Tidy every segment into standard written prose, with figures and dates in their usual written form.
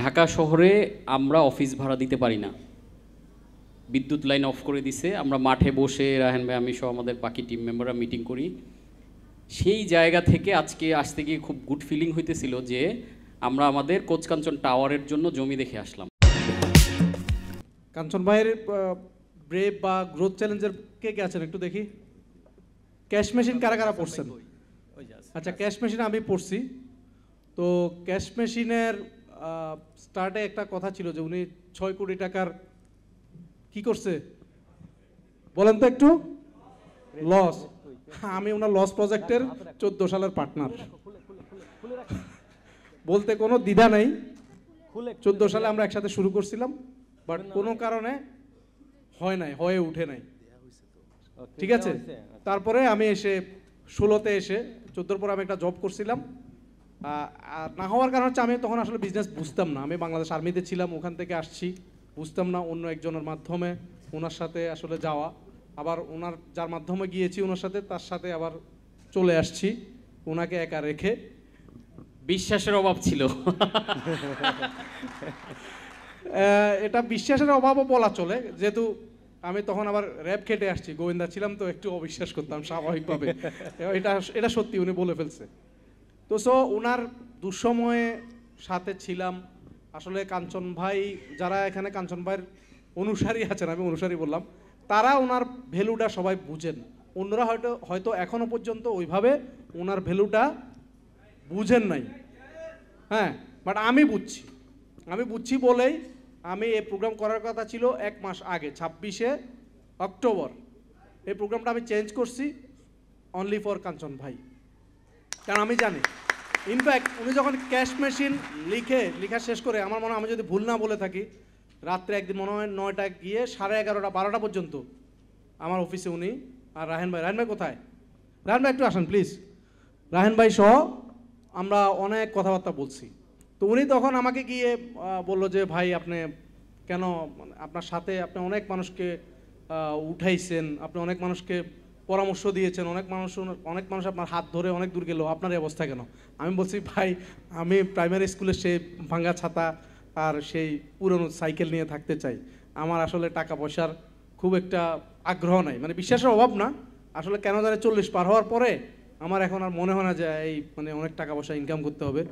ঢাকা শহরে আমরা অফিস ভাড়া দিতে পারি না, বিদ্যুৎ লাইন অফ করে দিছে। আমরা মাঠে বসে রাহেন ভাই আমি সহ আমাদের বাকি টিম মেম্বাররা মিটিং করি। সেই জায়গা থেকে আজকে আসতে গিয়ে খুব গুড ফিলিং হইতেছিল যে আমরা আমাদের কোচকাঞ্চন টাওয়ারের জন্য জমি দেখে আসলাম। কাঞ্চন ভাইয়ের ব্রেভ বা গ্রোথ চ্যালেঞ্জের কে কে আছেন একটু দেখি। ক্যাশ মেশিন কারা কারা পড়ছেন? আচ্ছা, ক্যাশ মেশিন আমি পড়ছি। তো ক্যাশ মেশিনের স্টার্টে একটা কথা ছিল যে উনি 6 কোটি টাকার কি করছে বলেন তো একটু? লস। আমি ওনার লস প্রজেক্টের 14 সালের পার্টনার, বলতে কোনো দ্বিধা নাই। 14 সালে আমরা একসাথে শুরু করছিলাম, বাট কোনো কারণে হয়ে উঠে নাই, ঠিক আছে। তারপরে আমি এসে 16তে এসে 14 পরে আমি একটা জব করছিলাম। আর না হওয়ার কারণ হচ্ছে আমি তখন আসলে বিজনেস বুঝতাম না। আমি বাংলাদেশ আর্মিতে ছিলাম, ওখান থেকে আসছি, বুঝতাম না। অন্য একজনের মাধ্যমে ওনার সাথে আসলে যাওয়া, আবার ওনার যার মাধ্যমে গিয়েছি ওনার সাথে, তার সাথে আবার চলে আসছি ওনাকে একা রেখে। বিশ্বাসের অভাব ছিল। এটা বিশ্বাসের অভাবও বলা চলে, যেহেতু আমি তখন আবার র্যাব খেটে আসছি, গোয়েন্দা ছিলাম, তো একটু অবিশ্বাস করতাম স্বাভাবিকভাবে। এটা সত্যি, উনি বলে ফেলছে। তো ওনার দুঃসময়ে সাথে ছিলাম। আসলে কাঞ্চন ভাই, যারা এখানে কাঞ্চন ভাইয়ের অনুসারী আছেন, আমি অনুসারী বললাম, তারা ওনার ভ্যালুটা সবাই বুঝেন। অন্যরা হয়তো এখনো পর্যন্ত ওইভাবে ওনার ভ্যালুটা বুঝেন নাই। হ্যাঁ, বাট আমি বুঝছি বলেই আমি এই প্রোগ্রাম করার কথা ছিল 1 মাস আগে, 26শে অক্টোবর। এই প্রোগ্রামটা আমি চেঞ্জ করছি অনলি ফর কাঞ্চন ভাই, কারণ আমি জানি ইনফ্যাক্ট উনি যখন ক্যাশ মেশিন লেখা শেষ করে, আমার মনে হয় আমি যদি ভুল না বলে থাকি, রাত্রে একদিন মনে হয় 9টা গিয়ে 11:30 12টা পর্যন্ত আমার অফিসে উনি আর রাহেন ভাই কোথায়? রাহেন ভাই একটু আসেন প্লিজ। রাহেন ভাই সহ আমরা অনেক কথাবার্তা বলছি। তো উনি তখন আমাকে গিয়ে বললো যে ভাই আপনি কেন, আপনার সাথে আপনি অনেক মানুষকে উঠাইছেন, আপনি অনেক মানুষকে পরামর্শ দিয়েছেন, অনেক মানুষ আপনার হাত ধরে অনেক দূর গেল, আপনার এই অবস্থা কেন? আমি বলছি ভাই আমি প্রাইমারি স্কুলে সেই ভাঙ্গা ছাতা আর সেই পুরনো সাইকেল নিয়ে থাকতে চাই। আমার আসলে টাকা পয়সার খুব একটা আগ্রহ নাই, মানে বিশ্বাসের অভাব না, আসলে কেন জানে 40 পার হওয়ার পরে আমার এখন আর মনে হয় না যে এই মানে অনেক টাকা পয়সা ইনকাম করতে হবে।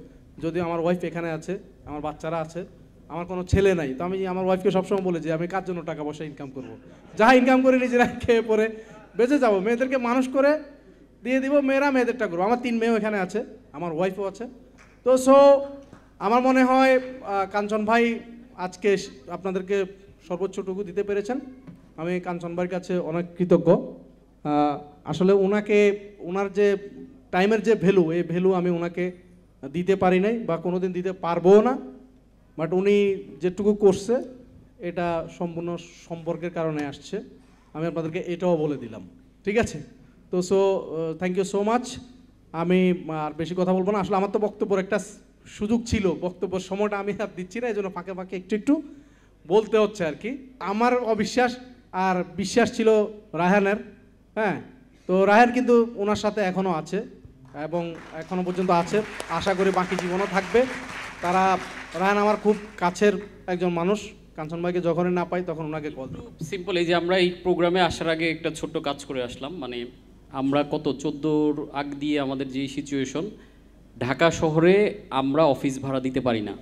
যদিও আমার ওয়াইফ এখানে আছে, আমার বাচ্চারা আছে, আমার কোনো ছেলে নাই। তো আমি আমার ওয়াইফকে সবসময় বলি যে আমি কার জন্য টাকা পয়সা ইনকাম করব? যা ইনকাম করে নিজেরা খেয়ে পরে বেঁচে যাবো, মেয়েদেরকে মানুষ করে দিয়ে দিব, মেয়েরা মেয়েদেরটা করবো। আমার 3 মেয়েও এখানে আছে, আমার ওয়াইফও আছে। তো আমার মনে হয় কাঞ্চন ভাই আজকে আপনাদেরকে সর্বোচ্চটুকু দিতে পেরেছেন। আমি কাঞ্চন ভাইয়ের কাছে অনেক কৃতজ্ঞ। আসলে ওনার যে টাইমের যে ভ্যালু, এই ভ্যালু আমি ওনাকে দিতে পারি নাই বা কোনোদিন দিতে পারবো না। বাট উনি যেটুকু করছে এটা সম্পূর্ণ সম্পর্কের কারণে আসছে, আমি আপনাদেরকে এটাও বলে দিলাম, ঠিক আছে। তো থ্যাংক ইউ সো মাচ। আমি আর বেশি কথা বলবো না। আসলে আমার তো বক্তব্যের একটা সুযোগ ছিল, বক্তব্যের সময়টা আমি আর দিচ্ছি না, এই জন্য ফাঁকে ফাঁকে একটু বলতে হচ্ছে আর কি। আমার অবিশ্বাস আর বিশ্বাস ছিল রায়হানের। হ্যাঁ, তো রায়হান কিন্তু ওনার সাথে এখনও আছে এবং এখনও পর্যন্ত আছে, আশা করি বাকি জীবনও থাকবে। রায়হান আমার খুব কাছের একজন মানুষ। কাঞ্চন ভাইকে যখনই না পাই তখন ওনাকে কল দিই। সিম্পল, এই যে আমরা এই প্রোগ্রামে আসার আগে একটা ছোট্ট কাজ করে আসলাম। মানে আমরা 14 আগ দিয়ে আমাদের যে সিচুয়েশন, ঢাকা শহরে আমরা অফিস ভাড়া দিতে পারি না,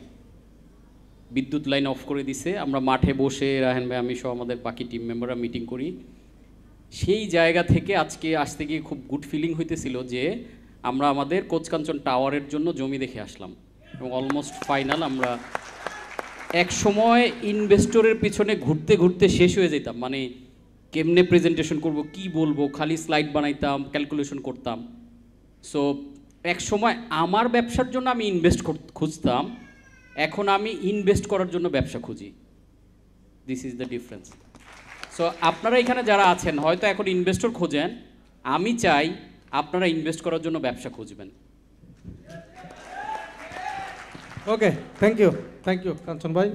বিদ্যুৎ লাইন অফ করে দিছে। আমরা মাঠে বসে রাহেন ভাই আমি সহ আমাদের বাকি টিম মেম্বাররা মিটিং করি। সেই জায়গা থেকে আজকে আসতে গিয়ে খুব গুড ফিলিং হইতেছিল যে আমরা আমাদের কোচকাঞ্চন টাওয়ারের জন্য জমি দেখে আসলাম এবং অলমোস্ট ফাইনাল। আমরা এক সময় ইনভেস্টরের পিছনে ঘুরতে ঘুরতে শেষ হয়ে যেতাম, মানে কেমনে প্রেজেন্টেশন করব, কি বলবো, খালি স্লাইড বানাইতাম, ক্যালকুলেশন করতাম। সো এক সময় আমার ব্যবসার জন্য আমি ইনভেস্ট খুঁজতাম, এখন আমি ইনভেস্ট করার জন্য ব্যবসা খুঁজি। This is the difference. So আপনারা এখানে যারা আছেন হয়তো এখন ইনভেস্টর খোঁজেন, আমি চাই আপনারা ইনভেস্ট করার জন্য ব্যবসা খুঁজবেন। ওকে, থ্যাংক ইউ কাঞ্চন ভাই।